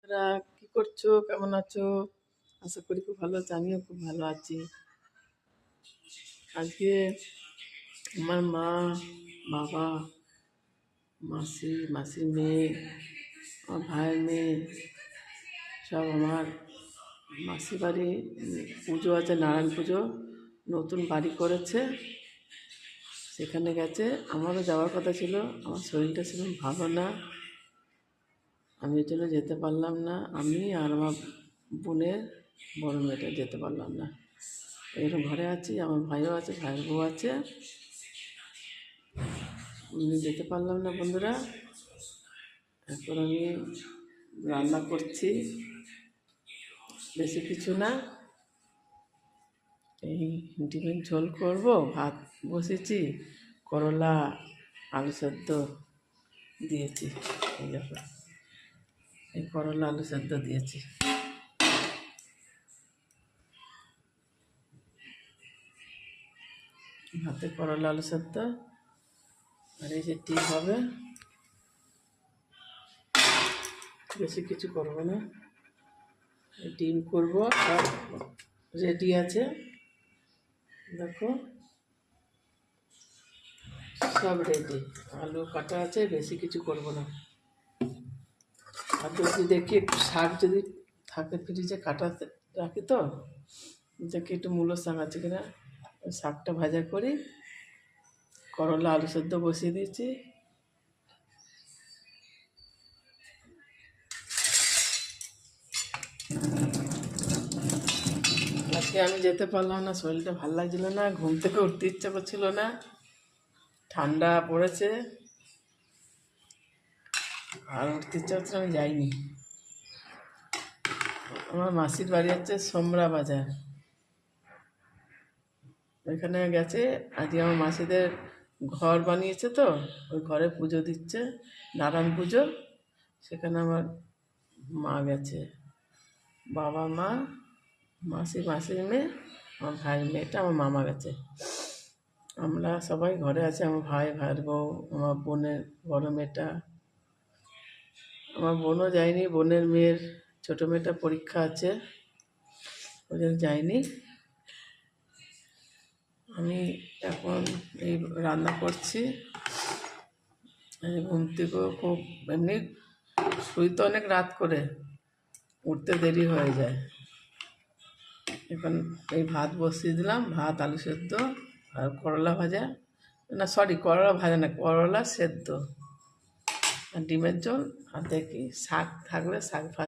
তোমরা কি করছো? কেমন আছো? আশা করি খুব ভালো আছো। আমিও খুব ভালো আছি। আজকে আমার মা, বাবা, মাসির মেয়ে, আমার ভাইয়ের মেয়ে সব আমার মাসি বাড়ি পুজো আছে, নারায়ণ পুজো, নতুন বাড়ি করেছে, সেখানে গেছে। আমারও যাওয়ার কথা ছিল, আমার শরীরটা সেরকম ভালো না, আমি ওই জন্য যেতে পারলাম না। আমি আর আমার বোনের বড় মেয়েটা যেতে পারলাম না। এরকম ঘরে আছি, আমার ভাইও আছে, ভাইয়ের বউ আছে, আমি যেতে পারলাম না বন্ধুরা। এখন আমি রান্না করছি, বেশি কিছু না, এই ডিমের ঝোল করব, ভাত বসেছি, করলা আলু সেদ্ধ দিয়েছি, এই দেখো, এই করলা আলু সেদ্ধ দিয়েছি। ভাতে করলা আলু সেদ্ধ, আর এই যে টিপ হবে, বেশি কিছু করবো না, ডিম করবো আর রেডি আছে, দেখো সব রেডি, আলু কাটা আছে, বেশি কিছু করবো না। আর যদি দেখি একটু শাক যদি থাকে ফ্রিজে কাটা রাখি, তো দেখি একটু মূলো শাক আছে কিনা, ওই শাকটা ভাজা করি। করলা আলু সেদ্ধ বসিয়ে দিয়েছি। আজকে আমি যেতে পারলাম না, শরীরটা ভালো লাগছিল না, ঘুম থেকে উঠতে ইচ্ছা করছিল না, ঠান্ডা পড়েছে আর উঠতে ইচ্ছা করছিল, আমি যাইনি। আমার মাসির বাড়ি হচ্ছে সোমরা বাজার, ওইখানে গেছে। আজকে আমার মাসিদের ঘর বানিয়েছে, তো ওই ঘরে পুজো দিচ্ছে, নারায়ণ পুজো, সেখানে আমার মা গেছে, বাবা, মা, মাসির মেয়ে, আমার ভাইয়ের মেয়েটা, আমার মামা গেছে। আমরা সবাই ঘরে আছি, আমার ভাইয়ের বউ, আমার বোনের বড় মেয়েটা, আমার বোনও যায়নি, বোনের মেয়ের ছোটো মেয়েটা পরীক্ষা আছে, ওই জন্য যায়নি। আমি এখন এই রান্না করছি। ঘুম থেকেও খুব, এমনি শুই তো অনেক রাত করে, উঠতে দেরি হয়ে যায়। এখন এই ভাত বসিয়ে দিলাম, ভাত আলু সেদ্ধ আর করলা ভাজা, না সরি করলা ভাজা না, করলা সেদ্ধ আর ডিমের ঝোল, আর দেখি শাক থাকলে শাক ভাজা।